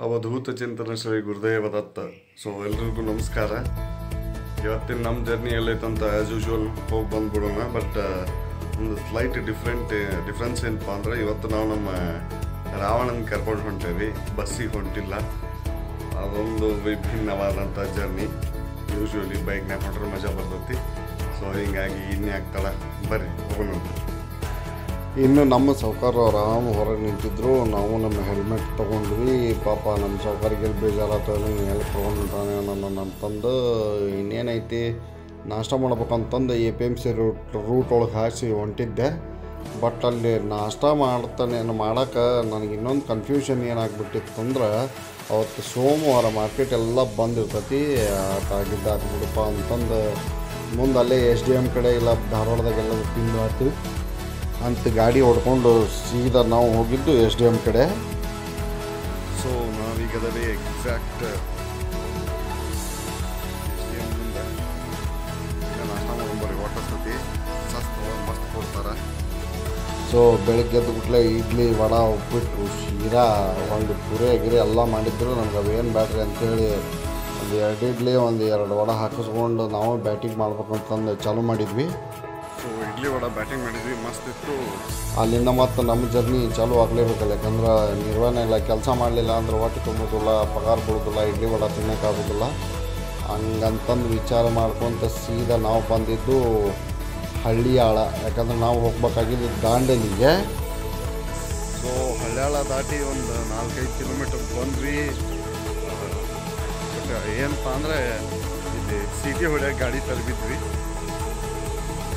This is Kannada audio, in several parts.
ಅವಧೂತ ಚಿಂತನ ಶ್ರೀ ಗುರುದೇವ ದತ್ತ. ಸೊ ಎಲ್ರಿಗೂ ನಮಸ್ಕಾರ. ಇವತ್ತಿನ ನಮ್ಮ ಜರ್ನಿ ಎಲ್ಲೈತಂತ ಆ್ಯಸ್ ಯೂಶ್ವಲ್ ಹೋಗಿ ಬಂದ್ಬಿಡೋಣ. ಬಟ್ ಒಂದು ಸ್ಲೈಟ್ ಡಿಫ್ರೆನ್ಸ್ ಏನಪ್ಪ ಅಂದರೆ, ಇವತ್ತು ನಾವು ನಮ್ಮ ರಾವಣನ ಕರ್ಕೊಂಡು ಹೊಂಟೇವಿ, ಬಸ್ಸಿಗೆ ಹೊಂಟಿಲ್ಲ. ಅದೊಂದು ವಿಭಿನ್ನವಾದಂಥ ಜರ್ನಿ. ಯೂಶ್ವಲಿ ಬೈಕ್ನಾಗ ಹೊಂಟ್ರೆ ಮಜಾ ಬರ್ತೈತಿ. ಸೊ ಹಿಂಗಾಗಿ ಇನ್ಯಾಗ್ತಾಳೆ, ಬರ್ರಿ ಹೋಗೋಣ. ಇನ್ನು ನಮ್ಮ ಸಾವುಕಾರ ಆರಾಮ್ ಹೊರಗೆ ನಿಂತಿದ್ರು. ನಾವು ನಮ್ಮ ಹೆಲ್ಮೆಟ್ ತೊಗೊಂಡ್ವಿ. ಪಾಪ ನಮ್ಮ ಸಾವುಕಾರಿಗೆ ಬೇಜಾರಾಗ್ತದೆ, ಎಲ್ಲಿ ತೊಗೊಂಡಿರ್ತಾನೆ ನನ್ನ ಅಂತಂದು ಇನ್ನೇನೈತಿ ನಾಷ್ಟ ಮಾಡ್ಬೇಕಂತಂದು APMC ರೂಟ್ ಒಳಗೆ ಹಾಕಿ ಹೊಂಟಿದ್ದೆ. ಬಟ್ ಅಲ್ಲಿ ನಾಷ್ಟ ಮಾಡೋಕ್ಕೆ ನನಗೆ ಇನ್ನೊಂದು ಕನ್ಫ್ಯೂಷನ್ ಏನಾಗ್ಬಿಟ್ಟಿತ್ತಂದ್ರೆ, ಅವತ್ತು ಸೋಮವಾರ ಮಾರ್ಕೆಟ್ ಎಲ್ಲ ಬಂದಿರ್ತೈತಿ. ಆಗಿದ್ದು ಹಾಕ್ಬಿಡಪ್ಪ ಅಂತಂದು ಮುಂದೆ ಅಲ್ಲೇ SDM ಕಡೆ ಇಲ್ಲ ಧಾರವಾಡದಾಗೆಲ್ಲ ತಿಂದು ಆಯ್ತು ಅಂತ ಗಾಡಿ ಹೊಡ್ಕೊಂಡು ಸೀದಾ ನಾವು ಹೋಗಿದ್ದು SDM ಕಡೆ. ಸೊ ನಾವೀಗದಲ್ಲಿ ಎಕ್ಸಾಕ್ಟ್ SDM ಮುಂದೆ ನಾಷ್ಟ ಮಾಡ್ಕೊಂಬರಿ. ವಾಟರ್ ಸತಿ ಮಸ್ತ್ ಕೊಡ್ತಾರೆ. ಸೊ ಬೆಳಗ್ಗೆ ಎದ್ದು ಬಿಟ್ಲೆ ಇಡ್ಲಿ, ವಡ, ಉಪ್ಪಿಟ್ಟು, ಶೀರಾ, ಒಂದು ಪುರಿ ಗಿರಿ ಎಲ್ಲ ಮಾಡಿದ್ರು. ನಮ್ಗೆ ಅವೇನು ಬ್ಯಾಟ್ರಿ ಅಂಥೇಳಿ ಒಂದು 2 ಇಡ್ಲಿ, ಒಂದು 2 ವಡ ಹಾಕಿಸ್ಕೊಂಡು ನಾವು ಬ್ಯಾಟಿಂಗ್ ಮಾಡ್ಬೇಕಂತಂದು ಚಾಲೂ ಮಾಡಿದ್ವಿ. ಸೊ ಇಡ್ಲಿ ವಡ ಬ್ಯಾಟಿಂಗ್ ಮಾಡಿದ್ವಿ, ಮಸ್ತ್ ಇತ್ತು. ಅಲ್ಲಿಂದ ಮತ್ತು ನಮ್ಮ ಜರ್ನಿ ಚಾಲೂ ಆಗಲೇಬೇಕಲ್ಲ, ಯಾಕಂದ್ರೆ ನಿರ್ವಹಣೆ ಇಲ್ಲ. ಕೆಲಸ ಮಾಡಲಿಲ್ಲ ಅಂದ್ರೆ ಹೊಟ್ಟೆ ತುಂಬೋದಿಲ್ಲ, ಪಗಾರ ಬಿಡೋದಿಲ್ಲ, ಇಡ್ಲಿ ವಡ ತಿನ್ನೋಕ್ಕಾಗೋದಿಲ್ಲ. ಹಂಗಂತಂದು ವಿಚಾರ ಮಾಡ್ಕೊತ ಸೀದಾ ನಾವು ಬಂದಿದ್ದು ಹಳ್ಳಿಯಾಳ. ಯಾಕಂದ್ರೆ ನಾವು ಹೋಗ್ಬೇಕಾಗಿದ್ದು ದಾಂಡೇಲಿಗೆ. ಸೊ ಹಳ್ಳಿಯಾಳ ದಾಟಿ ಒಂದು 4-5 ಕಿಲೋಮೀಟರ್ ಬಂದ್ವಿ. ಬಟ್ ಏನಪ್ಪ ಅಂದರೆ, ಇಲ್ಲಿ ಸಿಟಿ ಹೊಡ್ಯಾಗ ಗಾಡಿ ತಲುಪಿದ್ವಿ.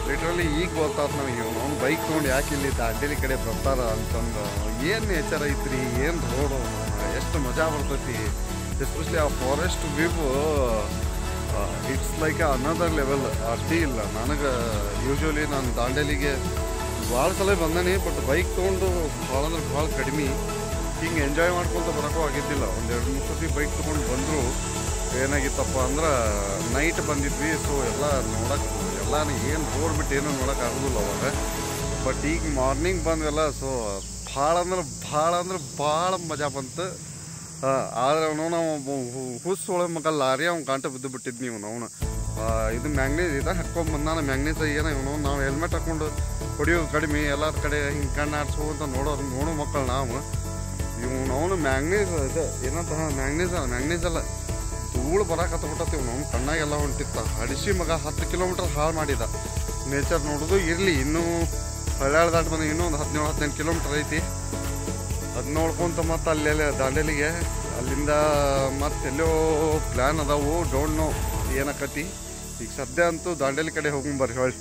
ಲಿಟ್ರಲಿ ಈಗ ಗೊತ್ತಾಯ್ತು ನಮಗೆ, ಅವ್ನು ಬೈಕ್ ತೊಗೊಂಡು ಯಾಕೆ ಇಲ್ಲಿ ದಾಂಡೇಲಿ ಕಡೆ ಬರ್ತಾರ ಅಂತಂದು. ಏನು ನೇಚರ್ ಐತ್ರಿ, ಏನು ರೋಡು, ಎಷ್ಟು ಮಜಾ ಬರ್ತೈತಿ. ಎಸ್ಪೆಷಲಿ ಆ forest view, it's like another level. ಅಡ್ಡಿ ಇಲ್ಲ ನನಗೆ. ಯೂಶ್ವಲಿ ನಾನು ದಾಂಡೇಲಿಗೆ ಭಾಳ ಸಲ ಬಂದೇನೆ, ಬಟ್ ಬೈಕ್ ತೊಗೊಂಡು ಭಾಳ ಅಂದ್ರೆ ಭಾಳ ಕಡಿಮೆ. ಹಿಂಗೆ ಎಂಜಾಯ್ ಮಾಡ್ಕೊತ ಬರೋಕ್ಕೂ ಆಗಿದ್ದಿಲ್ಲ. ಒಂದು 2-3 ಸತಿ ಬೈಕ್ ತೊಗೊಂಡು ಬಂದರು. ಏನಾಗಿತ್ತಪ್ಪ ಅಂದ್ರೆ, ನೈಟ್ ಬಂದಿದ್ವಿ. ಸೊ ಎಲ್ಲ ನೋಡೋಕೆ ಏನು ರೋಡ್ ಬಿಟ್ಟು ಏನೂ ನೋಡೋಕೆ ಆಗೋದಿಲ್ಲ ಅವಾಗ. ಬಟ್ ಈಗ ಮಾರ್ನಿಂಗ್ ಬಂದ್ವೆಲ್ಲ. ಸೊ ಭಾಳ ಮಜಾ ಬಂತು. ಆದರೆ ನಾವು ಹುಸ್ಸು ಒಳಗೆ ಮಗ ಲಾರಿ ಅವ್ನು ಕಾಂಟ ಬಿದ್ದು ಬಿಟ್ಟಿದ್ದು. ನೀವು ಇದು ಮ್ಯಾಂಗ್ನೀಸ್ ಇದು ಹಾಕ್ಕೊಂಡು ಬಂದಾನ. ಮ್ಯಾಂಗ್ನೀಸ್ ಏನೋ ನಾವು ಹೆಲ್ಮೆಟ್ ಹಾಕ್ಕೊಂಡು ಹೊಡಿಯೋದು ಕಡಿಮೆ. ಎಲ್ಲರ ಕಡೆ ಹಿಂಗೆ ಕಣ್ಣು ಆಡ್ಸ್ಕೊಂತ ನೋಡೋ ಮಕ್ಕಳು ನಾವು. ಮ್ಯಾಂಗ್ನೀಸ್ ಇದು ಏನಂತ ಮ್ಯಾಂಗ್ನೀಸ್ ಅಲ್ಲ, ಧೂಳು ಬರಕತ್ತಬಿಟ್ಟತ್ತೀವಿ ನಾವು. ಕಣ್ಣಾಗೆಲ್ಲ ಹೊಂಟಿತ್ತ. ಅಡಿಸಿ ಮಗ 10 ಕಿಲೋಮೀಟರ್ ಹಾಳು ಮಾಡಿದ. ನೇಚರ್ ನೋಡೋದು ಇರಲಿ. ಇನ್ನೂ ಹಳ್ಯಾಳ ದಾಟಿ ಬಂದು ಇನ್ನೂ ಒಂದು 17-18 ಕಿಲೋಮೀಟರ್ ಐತಿ. ಅದು ನೋಡ್ಕೊಂತ ಮತ್ತು ಅಲ್ಲೆಲ್ಲ ದಾಂಡೇಲಿಗೆ. ಅಲ್ಲಿಂದ ಮತ್ತು ಎಲ್ಲೋ ಪ್ಲ್ಯಾನ್ ಅದಾವು, ಡೋಂಟ್ ನೋ ಏನಕ್ಕತಿ. ಈಗ ಸದ್ಯ ಅಂತೂ ದಾಂಡೇಲಿ ಕಡೆ ಹೋಗ್ಬರ್ರಿ ಹೊಳ್ಳಿ.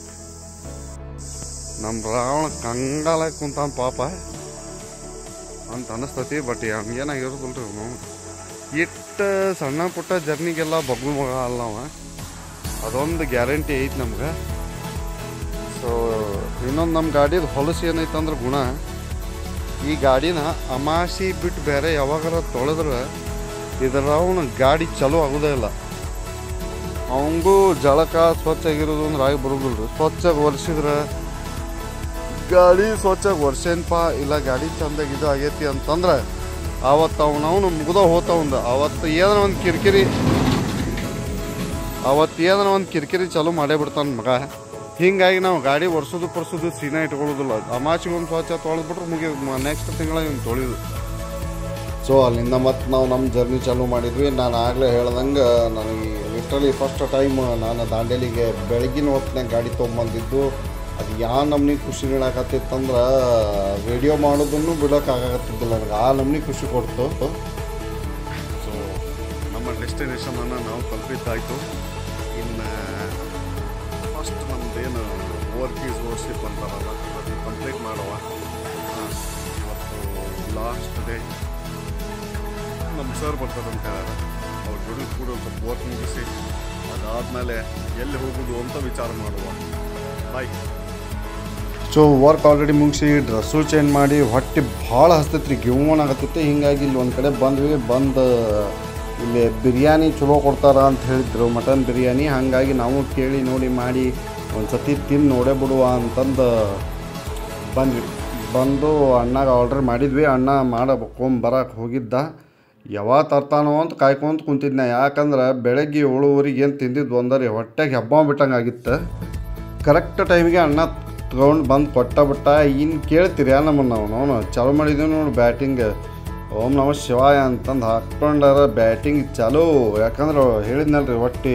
ನಮ್ಮ ರಾವಣ ಕಂಗಾಲ ಕುಂತಾನ ಪಾಪ ಅಂತ ಅನ್ನಿಸ್ತತಿ. ಬಟ್ ಹಂಗೇನಾಗಿರೋದಿಲ್ಲ ರೀ ನಾವು. ಇಟ್ಟು ಸಣ್ಣ ಪುಟ್ಟ ಜರ್ನಿಗೆಲ್ಲ ಬಗ್ಗು ಮಗ ಅಲ್ಲ ಅವ, ಅದೊಂದು ಗ್ಯಾರಂಟಿ ಐತಿ ನಮ್ಗೆ. ಸೊ ಇನ್ನೊಂದು ನಮ್ಮ ಗಾಡಿದು ಹೊಲಸು ಏನೈತಂದ್ರೆ ಗುಣ, ಈ ಗಾಡಿನ ಅಮಾಸಿ ಬಿಟ್ಟು ಬೇರೆ ಯಾವಾಗಾರ ತೊಳೆದ್ರೆ ಇದರ ಅವನು ಗಾಡಿ ಚಲೋ ಆಗೋದೇ ಇಲ್ಲ. ಅವಂಗೂ ಜಳಕ ಸ್ವಚ್ಛಾಗಿರೋದು ಅಂದ್ರೆ ಆಗಿ ಬರೋದಿಲ್ಲ ರೀ. ಸ್ವಚ್ಛಾಗಿ ಒರೆಸಿದ್ರೆ ಗಾಡಿ ಸ್ವಚ್ಛಾಗಿ ಒರೆಸೇನಪ್ಪ ಇಲ್ಲ ಗಾಡಿ ಚಂದಾಗಿ ಇದು ಆಗೈತಿ ಅಂತಂದ್ರೆ ಅವತ್ತು ಅವನು ಮುಗ್ದ ಹೋತಾವಂದ. ಅವತ್ತು ಏನಾರ ಒಂದು ಕಿರಿಕಿರಿ ಚಾಲೂ ಮಾಡೇ ಬಿಡ್ತಾನೆ ಮಗ. ಹೀಗಾಗಿ ನಾವು ಗಾಡಿ ಒರೆಸೋದು ಸೀನಾ ಇಟ್ಕೊಳ್ಳೋದಿಲ್ಲ. ಅಮಾಚಿಗೊಂದು ಸ್ವಚ್ಛ ತೊಳೆದ್ಬಿಟ್ರೆ ಮುಗಿದು ನೆಕ್ಸ್ಟ್ ತಿಂಗಳ ಇವ್ನು ತೊಳೆಯೋದು. ಸೊ ಅಲ್ಲಿಂದ ಮತ್ತು ನಾವು ನಮ್ಮ ಜರ್ನಿ ಚಾಲೂ ಮಾಡಿದ್ವಿ. ನಾನು ಆಗಲೇ ಹೇಳ್ದಂಗೆ, ನನಗೆ ಲಿಟ್ರಲಿ ಫಸ್ಟ್ ಟೈಮ್ ನಾನು ದಾಂಡೇಲಿಗೆ ಬೆಳಗಿನ ಹೊತ್ತಿನಾಗ ಗಾಡಿ ತೊಗೊಂಬಂದಿದ್ದು. ಅದು ಯಾವ ನಮ್ನಿ ಖುಷಿ ನೀಡಾಕತ್ತಿತ್ತಂದ್ರೆ, ವಿಡಿಯೋ ಮಾಡೋದನ್ನು ಬಿಡೋಕ್ಕಾಗತ್ತಿದ್ದಿಲ್ಲ ನನಗೆ. ಆ ನಮ್ನಿ ಖುಷಿ ಕೊಡ್ತು. ಸೊ ನಮ್ಮ ಡೆಸ್ಟಿನೇಷನನ್ನು ನಾವು ತಲುಪಿದ್ದಾಯಿತು. ಇನ್ನು ಫಸ್ಟ್ ನಮ್ಮದೇನು ಓವರ್ಶಿಪ್ ಅಂತಾರಲ್ಲ, ಅದು ಕಂಪ್ಲೀಟ್ ಮಾಡುವ. ಇವತ್ತು ಲಾಸ್ಟ್ ಡೇ. ನಮ್ಮ ಸರ್ ಬರ್ತಾರಂತ ಹೇಳ್ಯಾರ. ಅವ್ರ ಜೋಡಿ ಕೂಡ ಸ್ವಲ್ಪ ವರ್ಕ್ ಮುಗಿಸಿ ಅದಾದಮೇಲೆ ಎಲ್ಲಿ ಹೋಗೋದು ಅಂತ ವಿಚಾರ ಮಾಡುವ. ಬಾಯ್. ಸೊ ವರ್ಕ್ ಆಲ್ರೆಡಿ ಮುಗಿಸಿ ಡ್ರೆಸ್ಸು ಚೇಂಜ್ ಮಾಡಿ ಹೊಟ್ಟೆ ಭಾಳ ಹಸ್ತೈತ್ರಿ, ಗಿವ್ವನ್ ಆಗತ್ತಿತ್ತು. ಹೀಗಾಗಿ ಇಲ್ಲಿ ಒಂದು ಕಡೆ ಬಂದು ಇಲ್ಲಿ ಬಿರಿಯಾನಿ ಚಲೋ ಕೊಡ್ತಾರ ಅಂತ ಹೇಳಿದ್ರು, ಮಟನ್ ಬಿರಿಯಾನಿ. ಹಾಗಾಗಿ ನಾವು ಕೇಳಿ ನೋಡಿ ಮಾಡಿ ಒಂದು ಸತಿ ತಿಂದು ನೋಡೇ ಬಿಡುವ ಅಂತಂದು ಬಂದು ಅಣ್ಣಗೆ ಆರ್ಡ್ರ್ ಮಾಡಿದ್ವಿ. ಅಣ್ಣ ಬರಕ್ಕೆ ಹೋಗಿದ್ದ. ಯಾವಾಗ ತರ್ತಾನೋ ಅಂತ ಕಾಯ್ಕೊಂತ ಕುಂತಿದ್ನ. ಯಾಕಂದ್ರೆ ಬೆಳಗ್ಗೆ 7:00 ಏನು ತಿಂದಿದ್ದು ಒಂದರಿ ಹೊಟ್ಟೆಗೆ ಹಬ್ಬ ಬಿಟ್ಟಂಗೆ ಆಗಿತ್ತು. ಕರೆಕ್ಟ್ ಟೈಮಿಗೆ ಅಣ್ಣ ತೊಗೊಂಡು ಬಂದು ಕೊಟ್ಟ ಇನ್ನು ಕೇಳ್ತೀರಿ ನಮ್ಮನ್ನು ನಾವು ಚಾಲೂ ಮಾಡಿದ್ದೀವಿ ನೋಡಿ ಬ್ಯಾಟಿಂಗ್. ಓಂ ನಮ ಶಿವಾಯ ಅಂತಂದು ಹಾಕ್ಕೊಂಡಾರ ಬ್ಯಾಟಿಂಗ್ ಚಾಲೂ. ಯಾಕಂದ್ರೆ ಹೇಳಿದ್ನಲ್ರಿ ಹೊಟ್ಟೆ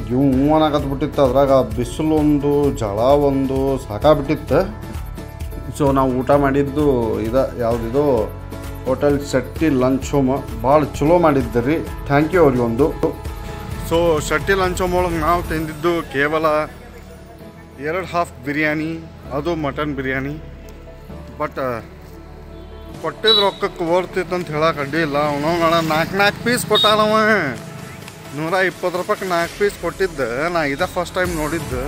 ಗಿವ್ವನಾಗತ್ಬಿಟ್ಟಿತ್ತು. ಅದ್ರಾಗ ಬಿಸಿಲು ಒಂದು ಜಳ ಒಂದು ಸಾಕಾಗ್ಬಿಟ್ಟಿತ್ತು. ಸೊ ನಾವು ಊಟ ಮಾಡಿದ್ದು ಯಾವುದಿದು ಹೋಟೆಲ್ ಶೆಟ್ಟಿ ಲಂಚ್ ಹೋಮ್. ಭಾಳ ಚಲೋ ಮಾಡಿದ್ದೆ ರೀ. ಥ್ಯಾಂಕ್ ಯು ಅವ್ರಿಗೆ ಒಂದು. ಸೊ ಶೆಟ್ಟಿ ಲಂಚ್ ಹೋಮ್ ಒಳಗೆ ನಾವು ತಿಂದಿದ್ದು ಕೇವಲ 2 ಹಾಫ್ ಬಿರಿಯಾನಿ, ಅದು ಮಟನ್ ಬಿರಿಯಾನಿ. ಬಟ್ ಕೊಟ್ಟಿದ್ದ ರೊಕ್ಕಕ್ಕೆ ವರ್ತಿತ್ತು ಅಂತ ಹೇಳಕ್ಕೆ ಅಡ್ಡಿ ಇಲ್ಲ. ಅವನು 4 ಪೀಸ್ ಕೊಟ್ಟಾನವ. 120 ರೂಪಾಯಿಗೆ 4 ಪೀಸ್ ಕೊಟ್ಟಿದ್ದೆ. ನಾ ಫಸ್ಟ್ ಟೈಮ್ ನೋಡಿದ್ದು.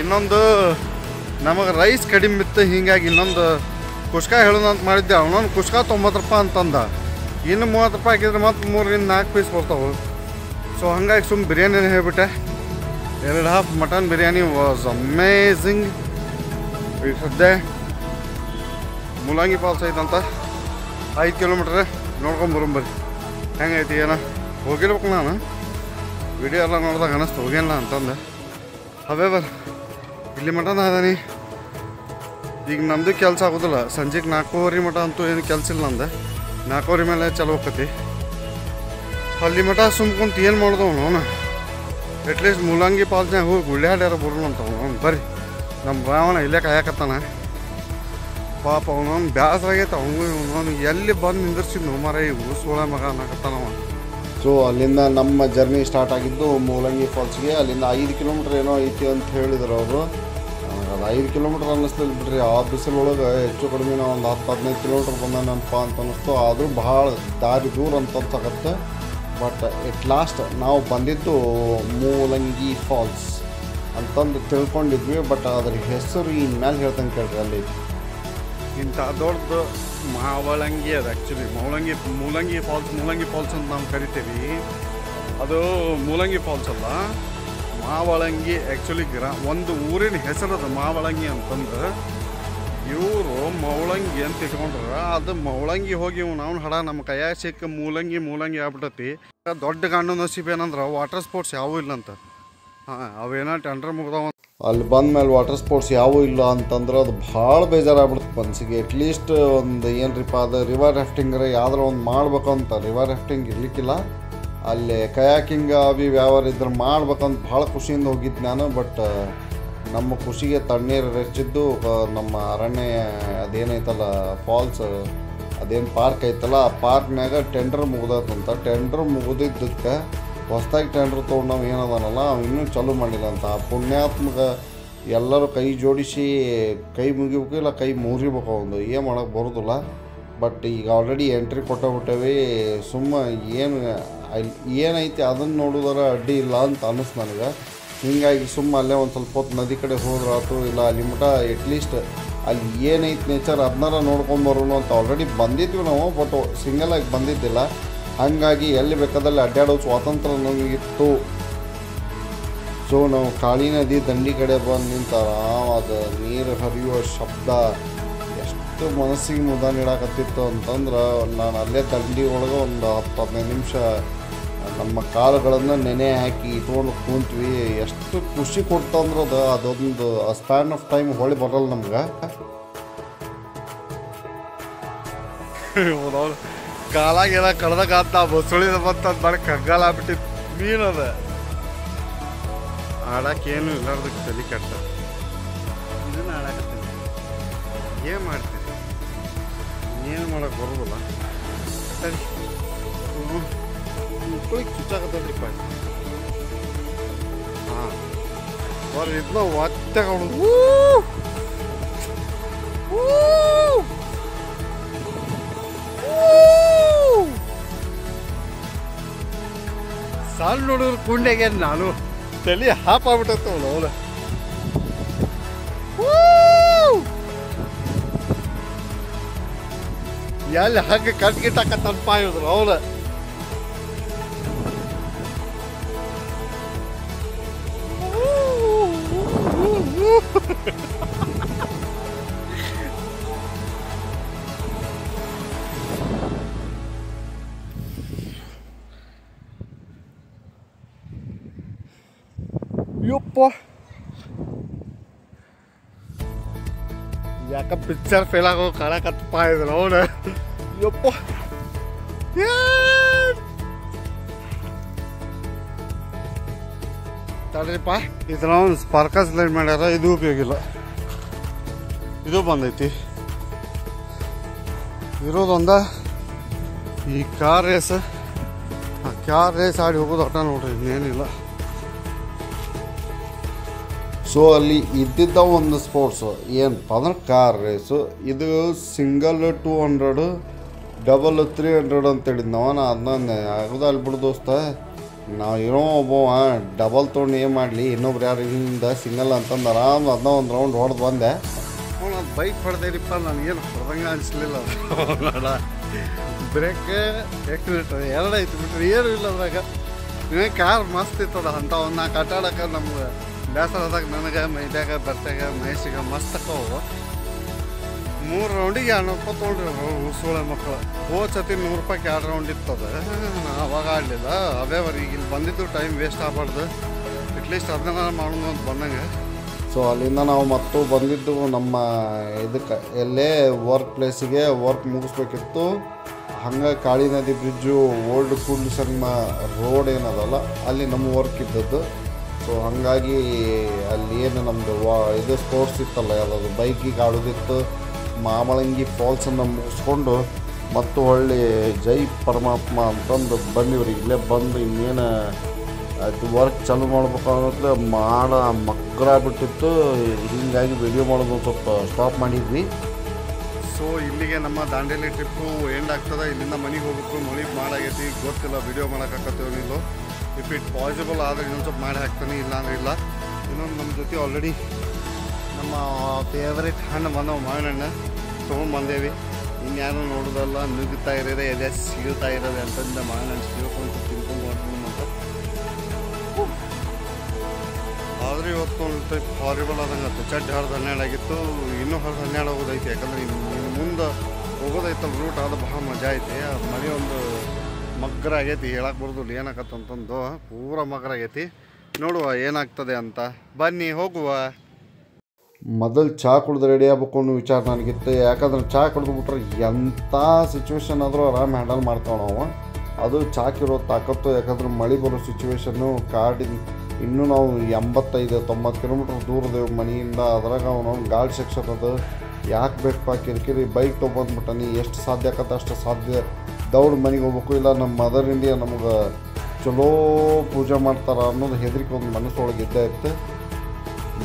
ಇನ್ನೊಂದು ನಮಗೆ ರೈಸ್ ಕಡಿಮೆ ಇತ್ತು, ಹೀಗಾಗಿ ಇನ್ನೊಂದು ಕುಷ್ಕ ಹೇಳೋದು ಅಂತ ಮಾಡಿದ್ದೆ. ಅವನೊಂದು ಕುಷ್ಕ 90 ರೂಪಾಯಿ ಅಂತಂದ. ಇನ್ನು 30 ರೂಪಾಯಿ ಹಾಕಿದ್ರೆ ಮತ್ತು 3ರಿಂದ 4 ಪೀಸ್ ಬರ್ತಾವೆ. ಸೊ ಹಂಗಾಗಿ ಸುಮ್ಮನೆ ಬಿರಿಯಾನಿನೇ ಹೇಳ್ಬಿಟ್ಟೆ. 2 half mutton biryani was amazing. ಈಗ ಸದ್ಯ ಮುಲಂಗಿ ಫಾಲ್ಸ್ ಐತಂತ 5 ಕಿಲೋಮೀಟ್ರ್ ನೋಡ್ಕೊಂಬರ್ರಿ. ಹೆಂಗೈತಿ ಏನೋ ಹೋಗಿರ್ಬೇಕು. ನಾನು ವಿಡಿಯೋ ಎಲ್ಲ ನೋಡಿದಾಗ ಅನ್ನಿಸ್ತು ಹೋಗಿಲ್ಲ ಅಂತಂದು. ಹವೇವರ್ ಇಲ್ಲಿ ಮಟನ್ ಅದಾನಿ. ಈಗ ನಮ್ಮದು ಕೆಲಸ ಆಗೋದಿಲ್ಲ. ಸಂಜೆಗೆ 4:30 ಮಟ ಅಂತೂ ಏನು ಕೆಲಸ ಇಲ್ಲ. ನಂದು 4:30 ಮೇಲೆ ಚಲೋ ಹೋಗ್ತೈತಿ. ಅಲ್ಲಿ ಮಟ ಸುಮ್ಕೊಂತ ಏನು ಮಾಡ್ದವ್ ಅವನು. ಅಟ್ಲೀಸ್ಟ್ ಮುಲಂಗಿ ಫಾಲ್ಸ್ನಾಗ ಹೋಗಿ ಗುಳ್ಳ್ಯಾಡ್ಯಾರ ಬರೋಣ ಅಂತ ಅವ್ನು. ಬರ್ರಿ ನಮ್ಮ ರಾವಣ ಇಲ್ಲೇ ಕಾಯಕತ್ತಾನ ಪಾಪ. ಅವನವನು ಬ್ಯಾಸರಾಗೈತೆ. ಅವನು ಎಲ್ಲಿ ಬಂದು ನಿಂದಿರ್ಸಿದ್ನು ಮಾರ ಈ ಸೋಳ ಮಗ ಅನ್ನಕತ್ತಾನವ. ಸೊ ಅಲ್ಲಿಂದ ನಮ್ಮ ಜರ್ನಿ ಸ್ಟಾರ್ಟ್ ಆಗಿದ್ದು ಮೂಲಂಗಿ ಫಾಲ್ಸ್ಗೆ. ಅಲ್ಲಿಂದ 5 ಕಿಲೋಮೀಟ್ರ್ ಏನೋ ಐತಿ ಅಂತ ಹೇಳಿದ್ರು ಅವರು. ಅದು 5 ಕಿಲೋಮೀಟ್ರ್ ಅನ್ನಿಸ್ತಿಲ್ಲ ಬಿಡ್ರಿ. ಆ ಬಿಸಿಲೊಳಗೆ ಹೆಚ್ಚು ಕಡಿಮೆ ಒಂದು 10-15 ಕಿಲೋಮೀಟ್ರ್ ಬಂದನಪ್ಪ ಅಂತ ಅನ್ನಿಸ್ತು. ಆದರೂ ಭಾಳ ದಾರಿ ದೂರ ಅಂತ ಅನ್ಸಕತ್ತೆ. ಬಟ್ ಎಟ್ ಲಾಸ್ಟ್ ನಾವು ಬಂದಿದ್ದು ಮೂಲಂಗಿ ಫಾಲ್ಸ್ ಅಂತಂದು ತಿಳ್ಕೊಂಡಿದ್ವಿ. ಬಟ್ ಅದ್ರ ಹೆಸರು ಇನ್ಮೇಲೆ ಹೇಳ್ತಂಗೆ ಕೇಳ್ರಿ. ಅಲ್ಲಿ ಇಂಥ ದೊಡ್ಡದು ಮಾವಳಂಗಿ ಅದು ಆ್ಯಕ್ಚುಲಿ ಮೂಲಂಗಿ ಫಾಲ್ಸ್ ಅಂತ ನಾವು ಕರಿತೀವಿ. ಅದು ಮೂಲಂಗಿ ಫಾಲ್ಸ್ ಅಲ್ಲ, ಮಾವಳಂಗಿ. ಆ್ಯಕ್ಚುಲಿ ಒಂದು ಊರಿನ ಹೆಸರದು ಮಾವಳಂಗಿ ಅಂತಂದ್ರೆ. ಇವರು ಮೌಳಂಗಿ ಅಂತ ಇಟ್ಕೊಂಡ್ರೆ ಅದು ಮೌಳಂಗಿ ಹೋಗಿ ನಾವು ಹಡ ನಮ್ಮ ಕೈಯಾಗ ಸಿಕ್ಕ ಮೂಲಂಗಿ ಆಗ್ಬಿಟ್ಟತಿ. ದೊಡ್ಡ ಗಂಡು ನಸೀಬ್ ಏನಂದ್ರೆ ವಾಟರ್ ಸ್ಪೋರ್ಟ್ಸ್ ಯಾವೂ ಇಲ್ಲಂತ. ಅವೇನೋ ಟೆಂಡರ್ ಮುಗ್ದಾವ. ಅಲ್ಲಿ ಬಂದಮೇಲೆ ವಾಟರ್ ಸ್ಪೋರ್ಟ್ಸ್ ಯಾವೂ ಇಲ್ಲ ಅಂತಂದ್ರೆ ಅದು ಭಾಳ ಬೇಜಾರಾಗ್ಬಿಡುತ್ತೆ ಮನಸ್ಸಿಗೆ. ಅಟ್ಲೀಸ್ಟ್ ಒಂದು ಏನ್ರಿಪ್ಪ ಅದು ರಿವರ್ ರಾಫ್ಟಿಂಗರ ಯಾವ್ದಾರ ಒಂದು ಮಾಡ್ಬೇಕಂತ. ರಿವರ್ ರಾಫ್ಟಿಂಗ್ ಇರ್ಲಿಕ್ಕಿಲ್ಲ ಅಲ್ಲಿ. ಕಯಾಕಿಂಗ್ ಅವಿ ವ್ಯವಹಾರ ಇದ್ರೆ ಮಾಡ್ಬೇಕಂತ ಭಾಳ ಖುಷಿಯಿಂದ ಹೋಗಿದ್ದು ನಾನು. ಬಟ್ ನಮ್ಮ ಖುಷಿಗೆ ತಣ್ಣೀರು ಹೆಚ್ಚಿದ್ದು ನಮ್ಮ ಅರಣ್ಯ ಅದೇನೈತಲ್ಲ ಫಾಲ್ಸ್, ಅದೇನು ಪಾರ್ಕ್ ಐತಲ್ಲ, ಆ ಪಾರ್ಕ್ನಾಗ ಟೆಂಡರ್ ಮುಗ್ದತ್ತಂತ. ಟೆಂಡರ್ ಮುಗಿದಿದ್ದಕ್ಕೆ ಹೊಸ್ದಾಗಿ ಟೆಂಡರ್ ತೊಗೊಂಡು ನಾವು ಏನದನಲ್ಲ ಅವು ಇನ್ನೂ ಚಾಲೂ ಮಾಡಿಲ್ಲ ಅಂತ. ಆ ಪುಣ್ಯಾತ್ಮಕ ಎಲ್ಲರೂ ಕೈ ಜೋಡಿಸಿ ಕೈ ಮುಗಿಬೇಕು, ಇಲ್ಲ ಕೈ ಮುರಿಬೇಕು. ಒಂದು ಏನು ಮಾಡೋಕ್ಕೆ ಬರೋದಿಲ್ಲ. ಬಟ್ ಈಗ ಆಲ್ರೆಡಿ ಎಂಟ್ರಿ ಕೊಟ್ಟಬಿಟ್ಟೇವಿ. ಏನೈತಿ ಅದನ್ನು ನೋಡೋದಾರ ಅಡ್ಡಿ ಇಲ್ಲ ಅಂತ ಅನ್ನಿಸ್ತು ನನಗೆ. ಹೀಗಾಗಿ ಅಲ್ಲೇ ಒಂದು ಸ್ವಲ್ಪ ಹೊತ್ತು ನದಿ ಕಡೆ ಹೋದ್ರಾತು, ಇಲ್ಲ ಅಲ್ಲಿ ಮಟ ಎಟ್ಲೀಸ್ಟ್ ಅಲ್ಲಿ ಏನೈತಿ ನೇಚರ್ ಅದನ್ನಾರ ನೋಡ್ಕೊಂಬರೋಣ ಅಂತ ಆಲ್ರೆಡಿ ಬಂದಿದ್ವಿ ನಾವು. ಬಟ್ ಸಿಂಗಲಾಗಿ ಬಂದಿದ್ದಿಲ್ಲ. ಹಾಗಾಗಿ ಎಲ್ಲಿ ಬೇಕಾದಲ್ಲಿ ಅಡ್ಡಾಡೋ ಸ್ವಾತಂತ್ರ್ಯ ನಮಗಿತ್ತು. ಸೊ ನಾವು ಕಾಳಿ ನದಿ ದಂಡಿ ಕಡೆ ಬಂದು ನಿಂತಾರ ಅದು ನೀರು ಹರಿಯುವ ಶಬ್ದ ಎಷ್ಟು ಮನಸ್ಸಿಗೆ ಮುದ ನೀಡಾಕತ್ತಿತ್ತು ಅಂತಂದ್ರೆ ನಾನು ಅಲ್ಲೇ ದಂಡಿ ಒಳಗೆ ಒಂದು 10-15 ನಿಮಿಷ ನಮ್ಮ ಕಾಲುಗಳನ್ನು ನೆನೆ ಹಾಕಿ ಇಟ್ಕೊಂಡು ಕೂತ್ವಿ. ಎಷ್ಟು ಖುಷಿ ಕೊಡ್ತಂದ್ರೆ ಅದೊಂದು ಸ್ಪ್ಯಾನ್ ಆಫ್ ಟೈಮ್ ಹೊಳಿ ಬರಲ್ಲ ನಮ್ಗೆ. ಕಾಲಾಗೆಲ್ಲ ಕಡ್ದಾಗ ಬಸುಳಿದ ಬಂತಂದು ಮಾಡಿ ಕಗ್ಗಾಲ ಆಗ್ಬಿಟ್ಟಿತ್ತು. ಮೀನದ ಆಡಕ್ಕೇನು ಇಲ್ಲಾರ್ದಕ್ಕೆ ತಲೆ ಕಟ್ಟ. ಇದನ್ನು ಆಡಾಕತ್ತೀನಿ. ಏನು ಮಾಡ್ತೀರಿ? ಏನು ಮಾಡೋಕ್ಕೆ ಬರೋದಿಲ್ಲ. ಸರಿ ಮಕ್ಕಳಿಗೆ ಚುಚ್ಚಾಕತ್ತದ್ರಿಪ್ಪ. ಹಾಂ ಬರ್ರಿ ಇದನ್ನ ಒತ್ತೆ ಕಾಣೋದು. ಸಾಲು ನೋಡಿದ್ರು ಕುಂಡೆಗೆ ನಾನು ತಲೆ ಹಾಪ್ ಆಗ್ಬಿಟ್ಟತ್ತ ಅವಳು. ಎಲ್ಲಿ ಹಗ್ಗ ಕಟ್ಗಿಟ್ಟಾಕತ್ತಪ್ಪ ಇದ್ರು ಅವಳು. ಯಪ್ಪ ಯಾಕ ಪಿಕ್ಚರ್ ಫೇಲ್ ಆಗೋ ಕಾಣಕತ್ತಪ್ಪ ಇದ್ರು ಅವನು ಯಪ್ಪ ತಡ್ರಿಪ್ಪ ಇದ್ರ ಒಂದು ಸ್ಪಾರ್ಕಸ್ ಲೈಟ್ ಮಾಡ್ಯಾರ ಇದು ಉಪಯೋಗ ಇಲ್ಲ ಇದು ಬಂದೈತಿ ಇರೋದೊಂದ ಈ ಕಾರ್ ರೇಸ್ ಆಡಿ ಹೋಗೋದು ಒಟ್ಟ ನೋಡ್ರಿ ಇನ್ನೇನಿಲ್ಲ ಸೊ ಅಲ್ಲಿ ಇದ್ದಿದ್ದ ಒಂದು ಸ್ಪೋರ್ಟ್ಸು ಏನಪ್ಪ ಅಂದ್ರೆ ಕಾರ್ ರೇಸು ಇದು ಸಿಂಗಲ್ 200 ಡಬಲ್ 300 ಅಂತ ಹೇಳಿದ್ನವ ನಾ ಅದನ್ನ ಆಗೋದ ಅಲ್ಲಿ ಬಿಡು ದೋಸ್ತ ನಾವು ಏನೋ ಒಬ್ಬವ ಡಬಲ್ ತೊಗೊಂಡು ಏನು ಮಾಡಲಿ ಇನ್ನೊಬ್ರು ಯಾರು ಹಿಂದೆ ಸಿಂಗಲ್ ಅಂತಂದು ಆರಾಮ್ ಅದನ್ನ ಒಂದು ರೌಂಡ್ ಹೊಡೆದು ಬಂದೆ ಅವನು ಬೈಕ್ ಹೊಡೆದೇರಿಪ್ಪ ನನಗೇನು ಹೊಡೆದಂಗೆ ಅನಿಸ್ಲಿಲ್ಲ ಬ್ರೇಕ್ ಎಕ್ಸಿಲೇಟರ್ ಎರಡು ಐತಿ ಬಿಟ್ರೆ ಏನೂ ಇಲ್ಲ ಅದ್ರಾಗ ಇನ್ನೇ ಕಾರ್ ಮಸ್ತ್ ಇತ್ತದ ಅಂತ ಒಂದು ನಾಲ್ಕು ಆಟಾಡಕ್ಕೆ ನಮ್ಗೆ ಬೇಸರದಾಗ ನನಗೆ ಮೈದ್ಯಾಗ ಬರ್ತಾಗ ಮಹೇಶಿಗೆ ಮಸ್ತ್ ಅಕ್ಕವು 3 ರೌಂಡಿಗೆ 200 ರೂಪಾಯಿ ತೊಗೊಂಡ್ರಿ ಸೋಳೆ ಮಕ್ಕಳು ಹೋಚತಿ 100 ರೂಪಾಯಿಗೆ 2 ರೌಂಡ್ ಇರ್ತದ ಅವಾಗ ಆಡಲಿಲ್ಲ ಅವೇ ಈಗ ಇಲ್ಲಿ ಬಂದಿದ್ದು ಟೈಮ್ ವೇಸ್ಟ್ ಆಗಬಾರ್ದು ಅಟ್ಲೀಸ್ಟ್ ಅದನ್ನ ಮಾಡೋದು ಅಂತ ಬಂದಂಗೆ ಸೊ ಅಲ್ಲಿಂದ ನಾವು ಮತ್ತು ಬಂದಿದ್ದು ನಮ್ಮ ಇದಕ್ಕೆ ಎಲ್ಲೇ ವರ್ಕ್ ಪ್ಲೇಸಿಗೆ ವರ್ಕ್ ಮುಗಿಸ್ಬೇಕಿತ್ತು ಹಂಗೆ ಕಾಳಿ ನದಿ ಬ್ರಿಡ್ಜು ಓಲ್ಡ್ ಕೂಡ್ಲಿಸನ್ನ ರೋಡ್ ಏನದಲ್ಲ ಅಲ್ಲಿ ನಮ್ಮ ವರ್ಕ್ ಇದ್ದದ್ದು ಸೊ ಹಾಗಾಗಿ ಅಲ್ಲಿ ಏನು ನಮ್ಮದು ಇದು ಸ್ಪೋರ್ಟ್ಸ್ ಇತ್ತಲ್ಲ ಯಾವುದಾದ್ರು ಬೈಕಿಗೆ ಆಡೋದಿತ್ತು ಮಾಮಳಂಗಿ ಫಾಲ್ಸನ್ನು ಮುಗಿಸ್ಕೊಂಡು ಮತ್ತು ಹೊಳ್ಳಿ ಜೈ ಪರಮಾತ್ಮ ಅಂತಂದು ಬಂದಿವ್ರಿ ಇಲ್ಲೇ ಬಂದು ಇನ್ನೇನು ಅದು ವರ್ಕ್ ಚಾಲು ಮಾಡ್ಬೇಕು ಅನ್ನೋದು ಮಗ್ರಾಗ್ಬಿಟ್ಟಿತ್ತು ಹೀಗಾಗಿ ವಿಡಿಯೋ ಮಾಡೋದು ಸ್ವಲ್ಪ ಸ್ಟಾಪ್ ಮಾಡಿದ್ವಿ ಸೊ ಇಲ್ಲಿಗೆ ನಮ್ಮ ದಾಂಡೇಲಿ ಟ್ರಿಪ್ಪು ಎಂಡ್ ಆಗ್ತದೆ ಇಲ್ಲಿಂದ ಮನೆಗೆ ಹೋಗ್ಬೇಕು ಮಳೆ ಮಾಡಾಗೈತಿ ಗೊತ್ತಿಲ್ಲ ವಿಡಿಯೋ ಮಾಡೋಕ್ಕಾಗತ್ತೇವೋ ನೀವು ಇಫ್ ಇಟ್ ಪಾಸಿಬಲ್ ಆದರೆ ಇನ್ನೊಂದು ಸ್ವಲ್ಪ ಮಾಡಿ ಹಾಕ್ತಾನೆ ಇಲ್ಲ ಅಂದ್ರೆ ಇಲ್ಲ ಇನ್ನೊಂದು ನಮ್ಮ ಜೊತೆ ಆಲ್ರೆಡಿ ನಮ್ಮ ಫೇವ್ರೇಟ್ ಹಣ್ಣು ಬಂದವು ಮಾವಿನ ಹಣ್ಣು ತೊಗೊಂಡ್ಬಂದೇವಿ ಇನ್ಯಾರು ನೋಡೋದಲ್ಲ ನುಗ್ಗುತ್ತಾ ಇರೋದೆ ಎದೆ ಸಿಗುತ್ತಾ ಇರೋದೆ ಅಂತಂದ ಮಾವಿನ ಹಣ್ಣು ಸಿಗೋಕೊಂಡು ತಿನ್ಕೊಂಡು ಅಂತ ಆದರೆ ಇವತ್ತು ಒಂದು ಟೈಪ್ ಹಾರಿಬಲ್ ಆದಂಗೆ ಆಯ್ತು ಚಡ್ಡಿ ಹೊರದು 12 ಆಗಿತ್ತು ಇನ್ನೂ ಹೊರದು 12 ಹೋಗೋದೈತಿ ಯಾಕಂದ್ರೆ ಇನ್ನು ಮುಂದೆ ಹೋಗೋದೈತಲ್ಲ ರೂಟ್ ಅದು ಭಾಳ ಮಜಾ ಐತಿ ಮನೆ ಒಂದು ಮಗ್ರ ಆಗೈತಿ ಹೇಳಕ್ಕೆ ಬರೋದಿಲ್ಲ ಏನಾಗತ್ತಂತಂದು ಪೂರ ಮಗ್ರ ಆಗೈತಿ ನೋಡುವ ಏನಾಗ್ತದೆ ಅಂತ ಬನ್ನಿ ಹೋಗುವ ಮೊದಲು ಚಹಾ ಕುಡ್ದು ರೆಡಿ ಆಗ್ಬೇಕು ಅನ್ನೋ ವಿಚಾರ ನನಗಿತ್ತು ಯಾಕಂದ್ರೆ ಚಹಾ ಕುಡಿದು ಬಿಟ್ರೆ ಎಂಥ ಸಿಚುವೇಶನ್ ಆದರೂ ಆರಾಮ್ ಹ್ಯಾಂಡಲ್ ಮಾಡ್ತಾವೆ ನಾವು ಅದು ಚಾಕಿರೋ ತಾಕತ್ತು ಯಾಕಂದ್ರೆ ಮಳೆ ಬರೋ ಸಿಚುವೇಶನ್ನು ಕಾಡಿನ ಇನ್ನೂ ನಾವು 85-90 ಕಿಲೋಮೀಟ್ರ್ ದೂರದೇವು ಮನೆಯಿಂದ ಅದ್ರಾಗ ಅವನು ಗಾಳಿ ಸೆಕ್ಷನ್ ಅದು ಯಾಕೆ ಬೇಕಪ್ಪ ಕಿರಿಕಿರಿ ಬೈಕ್ ತೊಗೊಂಡ್ಬಿಟ್ಟಾನಿ ಎಷ್ಟು ಸಾಧ್ಯ ಆಕತ್ತೆ ಅಷ್ಟು ಸಾಧ್ಯ ದೌಡ್ ಮನೆಗೆ ಹೋಗ್ಬೇಕು ಇಲ್ಲ ನಮ್ಮ ಮದರ್ ಇಂಡಿಯಾ ನಮ್ಗೆ ಚಲೋ ಪೂಜೆ ಮಾಡ್ತಾರೆ ಅನ್ನೋದು ಹೆದರಿಕೆ ಒಂದು ಮನಸ್ಸೊಳಗೆ ಇದ್ದೇ ಇತ್ತು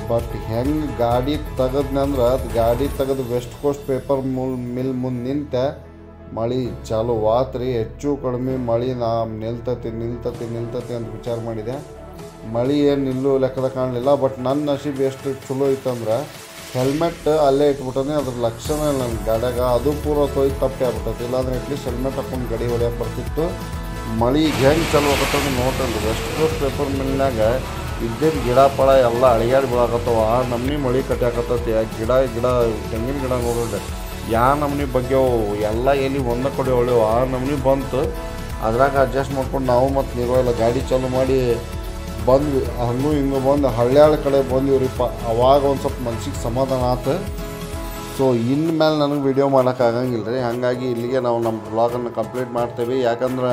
ಬಟ್ ಹೆಂಗೆ ಗಾಡಿ ತೆಗೆದ್ನಂದ್ರೆ ಅದು ಗಾಡಿ ತೆಗೆದು ವೆಸ್ಟ್ ಕೋಸ್ಟ್ ಪೇಪರ್ ಮಿಲ್ ಮುಂದೆ ನಿಂತೆ ಮಳೆ ಚಾಲು ಆತ್ರಿ ಹೆಚ್ಚು ಕಡಿಮೆ ಮಳೆ ನಾ ನಿಲ್ತತಿ ಅಂತ ವಿಚಾರ ಮಾಡಿದೆ ಮಳೆ ಏನು ನಿಲ್ಲೋ ಲೆಕ್ಕದ ಕಾಣಲಿಲ್ಲ ಬಟ್ ನನ್ನ ನಸೀಬ್ ಎಷ್ಟು ಚಲೋ ಇತ್ತಂದ್ರೆ ಹೆಲ್ಮೆಟ್ ಅಲ್ಲೇ ಇಟ್ಬಿಟ್ಟಾನೆ ಅದ್ರ ಲಕ್ಷಣ ನನ್ನ ಗಾಡ್ಯಾಗ ಅದು ಪೂರ ತೊಯ್ದು ತಪ್ಪೆ ಆಗ್ಬಿಟ್ಟೈತಿ ಇಲ್ಲಾಂದ್ರೆ ಅಟ್ಲೀಸ್ಟ್ ಹೆಲ್ಮೆಟ್ ಹಾಕೊಂಡು ಗಾಡಿ ಹೊಡ್ಯಕ್ಕೆ ಬರ್ತಿತ್ತು ಮಳೆ ಹೆಂಗೆ ಚಲೋ ಆಗತ್ತಂದ್ರೆ ನೋಡ್ರಿ ವೆಸ್ಟ್ ಕೋಸ್ಟ್ ಪೇಪರ್ ಮಿಲ್ನಾಗ ಇದ್ದಿದ್ದು ಗಿಡ ಪಳ ಎಲ್ಲ ಅಳಿಗಾಡಿ ಬೀಳಾಕತ್ತವ ನಮ್ನಿ ಮಳೆ ಕಟ್ಟಾಕತ್ತೈತಿ ಗಿಡ ತೆಂಗಿನ ಗಿಡ ನೋಡ್ರಿ ನಮ್ನಿ ಬಗ್ಗೆವು ಎಲ್ಲ ಎಲ್ಲಿ ಒಂದ ಕಡೆ ಹೊಳೆವು ನಮ್ನಿ ಬಂತು ಅದ್ರಾಗ ಅಡ್ಜಸ್ಟ್ ಮಾಡ್ಕೊಂಡು ನಾವು ಮತ್ತು ನಿರ್ವಹಿಲ್ಲ ಗಾಡಿ ಚಾಲು ಮಾಡಿ ಬಂದ್ವಿ ಹಂಗೂ ಹಿಂಗೂ ಬಂದು ಹಳ್ಳ್ಯಾಳ ಕಡೆ ಬಂದಿವ್ರಿಪ್ಪ ಅವಾಗ ಒಂದು ಸ್ವಲ್ಪ ಮನ್ಸಿಗೆ ಸಮಾಧಾನ ಆಯ್ತು ಸೊ ಇನ್ಮೇಲೆ ನನಗೆ ವಿಡಿಯೋ ಮಾಡೋಕ್ಕಾಗಂಗಿಲ್ಲ ರೀ ಹಾಗಾಗಿ ಇಲ್ಲಿಗೆ ನಾವು ನಮ್ಮ ಬ್ಲಾಗನ್ನು ಕಂಪ್ಲೀಟ್ ಮಾಡ್ತೇವೆ ಯಾಕಂದ್ರೆ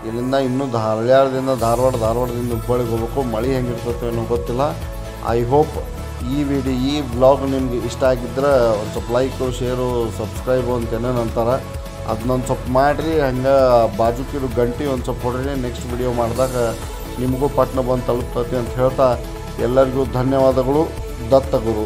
ಇಲ್ಲಿಂದ ಇನ್ನೂ ಹಳ್ಳ್ಯಾಳದಿಂದ ಧಾರವಾಡದಿಂದ ಹುಬ್ಬಳ್ಳಿಗೆ ಹೋಗ್ಬೇಕು ಮಳೆ ಹೆಂಗಿರ್ತೈತೆ ಅನ್ನೋ ಗೊತ್ತಿಲ್ಲ ಐ ಹೋಪ್ ಈ ವ್ಲಾಗ್ ನಿಮ್ಗೆ ಇಷ್ಟ ಆಗಿದ್ರೆ ಒಂದು ಸ್ವಲ್ಪ ಲೈಕು ಶೇರು ಸಬ್ಸ್ಕ್ರೈಬು ಅಂತ ಏನೇನು ಅಂತಾರೆ ಅದನ್ನೊಂದು ಸ್ವಲ್ಪ ಮಾಡಿರಿ ಹಂಗೆ ಬಾಜುಕಿರು ಗಂಟೆ ಒಂದು ಸ್ವಲ್ಪ ಹೊಡ್ರಿ ನೆಕ್ಸ್ಟ್ ವಿಡಿಯೋ ಮಾಡಿದಾಗ ನಿಮಗೂ ಪಟ್ನ ಬಂದು ತಲುಪ್ತೈತಿ ಅಂತ ಹೇಳ್ತಾ ಎಲ್ಲರಿಗೂ ಧನ್ಯವಾದಗಳು ದತ್ತಗುರು.